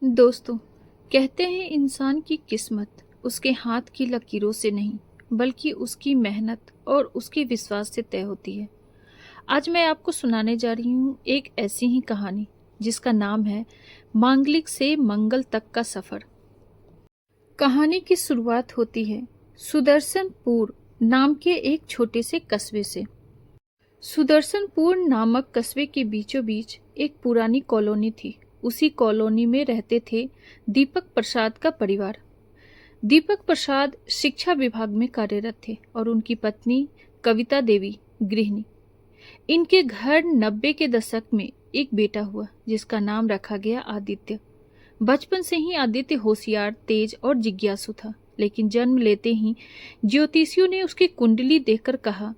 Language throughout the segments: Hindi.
दोस्तों, कहते हैं इंसान की किस्मत उसके हाथ की लकीरों से नहीं बल्कि उसकी मेहनत और उसके विश्वास से तय होती है। आज मैं आपको सुनाने जा रही हूँ एक ऐसी ही कहानी जिसका नाम है मांगलिक से मंगल तक का सफर। कहानी की शुरुआत होती है सुदर्शनपुर नाम के एक छोटे से कस्बे से। सुदर्शनपुर नामक कस्बे के बीचों बीच एक पुरानी कॉलोनी थी। उसी कॉलोनी में रहते थे दीपक प्रसाद का परिवार। दीपक प्रसाद शिक्षा विभाग में कार्यरत थे और उनकी पत्नी कविता देवी गृहिणी। इनके घर 90 के दशक में एक बेटा हुआ जिसका नाम रखा गया आदित्य। बचपन से ही आदित्य होशियार, तेज और जिज्ञासु था, लेकिन जन्म लेते ही ज्योतिषियों ने उसकी कुंडली देखकर कहा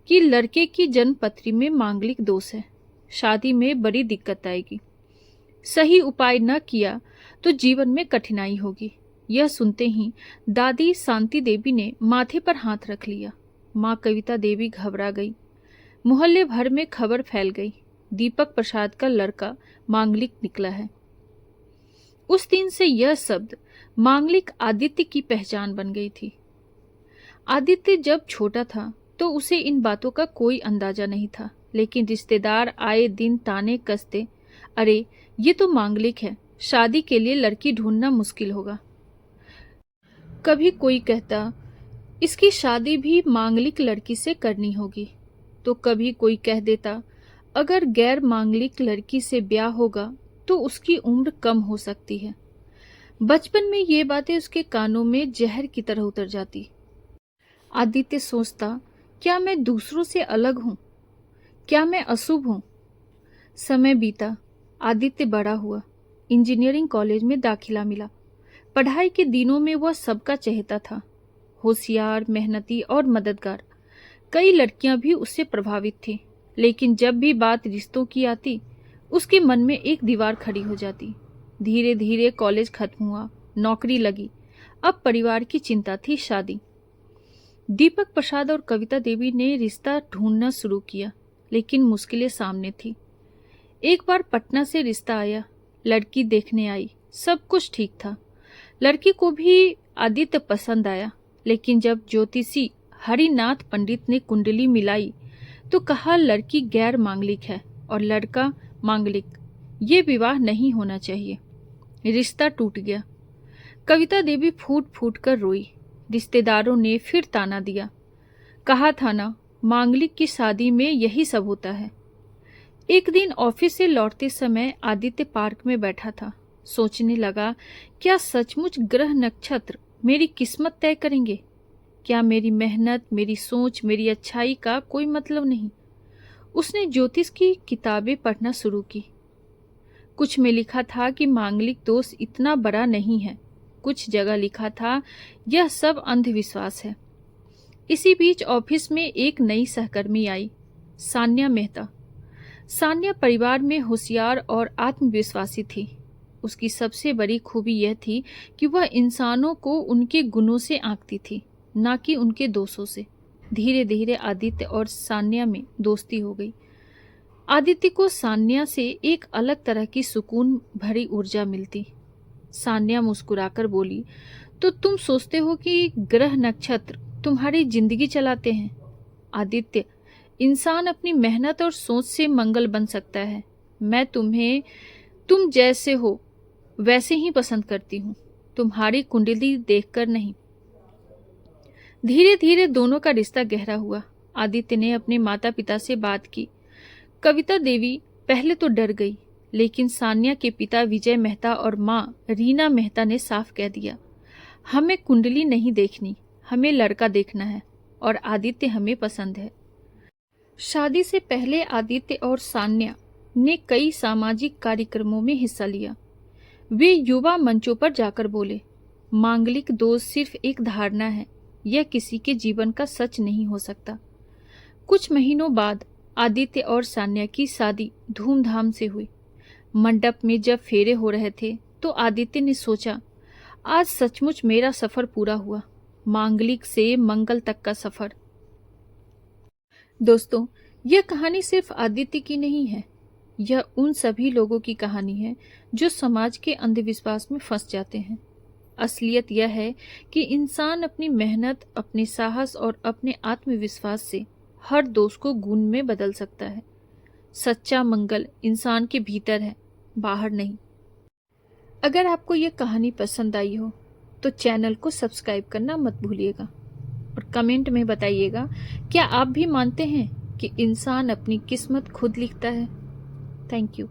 कि लड़के की जन्म पत्री में मांगलिक दोष है, शादी में बड़ी दिक्कत आएगी, सही उपाय न किया तो जीवन में कठिनाई होगी। यह सुनते ही दादी शांति देवी ने माथे पर हाथ रख लिया। माँ कविता देवी घबरा गई। मोहल्ले भर में खबर फैल गई, दीपक प्रसाद का लड़का मांगलिक निकला है। उस दिन से यह शब्द मांगलिक आदित्य की पहचान बन गई थी। आदित्य जब छोटा था तो उसे इन बातों का कोई अंदाजा नहीं था, लेकिन रिश्तेदार आए दिन ताने कसते, अरे ये तो मांगलिक है, शादी के लिए लड़की ढूंढना मुश्किल होगा। कभी कोई कहता इसकी शादी भी मांगलिक लड़की से करनी होगी, तो कभी कोई कह देता अगर गैर मांगलिक लड़की से ब्याह होगा तो उसकी उम्र कम हो सकती है। बचपन में ये बातें उसके कानों में जहर की तरह उतर जाती। आदित्य सोचता, क्या मैं दूसरों से अलग हूं? क्या मैं अशुभ हूं? समय बीता, आदित्य बड़ा हुआ, इंजीनियरिंग कॉलेज में दाखिला मिला। पढ़ाई के दिनों में वह सबका चहेता था, होशियार, मेहनती और मददगार। कई लड़कियां भी उससे प्रभावित थीं, लेकिन जब भी बात रिश्तों की आती, उसके मन में एक दीवार खड़ी हो जाती। धीरे धीरे कॉलेज खत्म हुआ, नौकरी लगी। अब परिवार की चिंता थी शादी। दीपक प्रसाद और कविता देवी ने रिश्ता ढूंढना शुरू किया, लेकिन मुश्किलें सामने थी। एक बार पटना से रिश्ता आया, लड़की देखने आई, सब कुछ ठीक था। लड़की को भी आदित्य पसंद आया, लेकिन जब ज्योतिषी हरिनाथ पंडित ने कुंडली मिलाई तो कहा लड़की गैर मांगलिक है और लड़का मांगलिक, ये विवाह नहीं होना चाहिए। रिश्ता टूट गया। कविता देवी फूट फूट कर रोई। रिश्तेदारों ने फिर ताना दिया, कहा था ना मांगलिक की शादी में यही सब होता है। एक दिन ऑफिस से लौटते समय आदित्य पार्क में बैठा था। सोचने लगा, क्या सचमुच ग्रह नक्षत्र मेरी किस्मत तय करेंगे? क्या मेरी मेहनत, मेरी सोच, मेरी अच्छाई का कोई मतलब नहीं? उसने ज्योतिष की किताबें पढ़ना शुरू की। कुछ में लिखा था कि मांगलिक दोष इतना बड़ा नहीं है, कुछ जगह लिखा था यह सब अंधविश्वास है। इसी बीच ऑफिस में एक नई सहकर्मी आई, सान्या मेहता। सान्या परिवार में होशियार और आत्मविश्वासी थी। उसकी सबसे बड़ी खूबी यह थी कि वह इंसानों को उनके गुणों से आंकती थी, ना कि उनके दोषों से। धीरे धीरे आदित्य और सान्या में दोस्ती हो गई। आदित्य को सान्या से एक अलग तरह की सुकून भरी ऊर्जा मिलती। सान्या मुस्कुराकर बोली, तो तुम सोचते हो कि ग्रह नक्षत्र तुम्हारी जिंदगी चलाते हैं? आदित्य, इंसान अपनी मेहनत और सोच से मंगल बन सकता है। मैं तुम्हें तुम जैसे हो वैसे ही पसंद करती हूँ, तुम्हारी कुंडली देखकर नहीं। धीरे धीरे दोनों का रिश्ता गहरा हुआ। आदित्य ने अपने माता पिता से बात की। कविता देवी पहले तो डर गई, लेकिन सान्या के पिता विजय मेहता और माँ रीना मेहता ने साफ कह दिया, हमें कुंडली नहीं देखनी, हमें लड़का देखना है और आदित्य हमें पसंद है। शादी से पहले आदित्य और सान्या ने कई सामाजिक कार्यक्रमों में हिस्सा लिया। वे युवा मंचों पर जाकर बोले, मांगलिक दोष सिर्फ एक धारणा है, यह किसी के जीवन का सच नहीं हो सकता। कुछ महीनों बाद आदित्य और सान्या की शादी धूमधाम से हुई। मंडप में जब फेरे हो रहे थे तो आदित्य ने सोचा, आज सचमुच मेरा सफर पूरा हुआ, मांगलिक से मंगल तक का सफर। दोस्तों, यह कहानी सिर्फ आदित्य की नहीं है, यह उन सभी लोगों की कहानी है जो समाज के अंधविश्वास में फंस जाते हैं। असलियत यह है कि इंसान अपनी मेहनत, अपने साहस और अपने आत्मविश्वास से हर दोष को गुण में बदल सकता है। सच्चा मंगल इंसान के भीतर है, बाहर नहीं। अगर आपको यह कहानी पसंद आई हो तो चैनल को सब्सक्राइब करना मत भूलिएगा और कमेंट में बताइएगा, क्या आप भी मानते हैं कि इंसान अपनी किस्मत खुद लिखता है? Thank you.